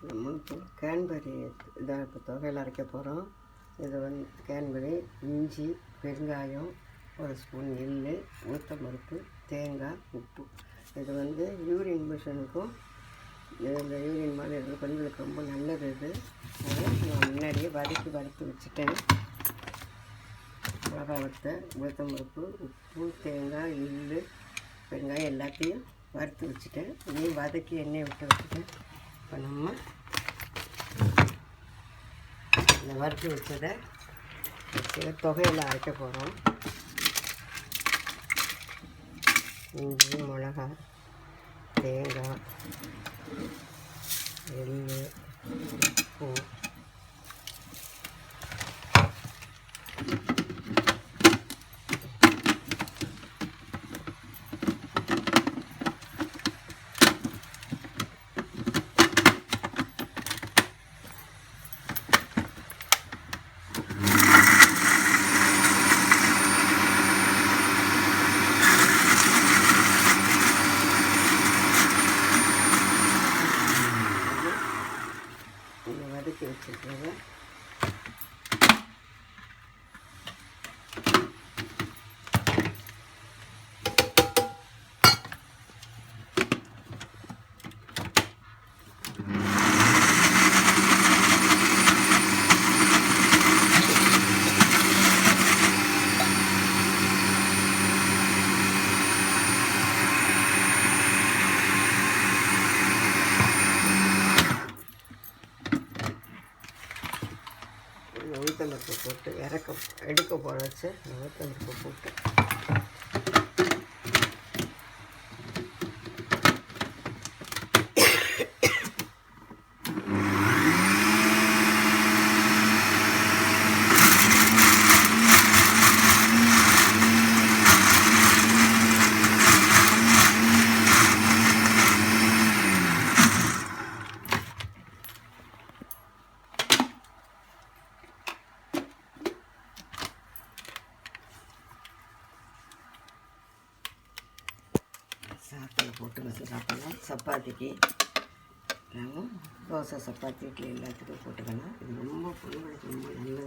நம்ம இப்போ கேன்பரி இதாக இப்போ தொகையில் அரைக்க போகிறோம். இது வந்து கேன்பரி, இஞ்சி, பெருங்காயம், ஒரு ஸ்பூன் எள், உளுத்தம்பருப்பு, தேங்காய், உப்பு. இது வந்து யூரின் மிஷனுக்கும் இந்த யூரின் மாதிரி இருக்கிற பெண்களுக்கு ரொம்ப நல்லது. இது அதை நான் முன்னாடியே வறுத்து வச்சுட்டேன். மிளகா வறுத்த, உளுத்தம்பருப்பு, உப்பு, தேங்காய், எள், வெங்காயம் எல்லாத்தையும் வறுத்து வச்சுட்டேன். இதையும் வதக்கி எண்ணெய் விட்டு வச்சுட்டேன். இப்போ நம்ம இந்த வறுத்து வச்சதை தொகையில் அரைக்க போகிறோம். இஞ்சி, மிளகா, தேங்காய், எள், உப்பு, வதக்கி வச்சுருக்கேங்க. உளுத்தம்பருப்பு போட்டு எடுக்க போட வச்சு உளுத்தம்பருப்பு போட்டு சாப்பில் போட்டு வச்சு சாப்பிட்லாம். சப்பாத்திக்கு தோசை, சப்பாத்தி, இட்லி எல்லாத்துக்கும் போட்டுக்கலாம். இது ரொம்ப பொண்ணுங்களுக்கு ரொம்ப நல்லது.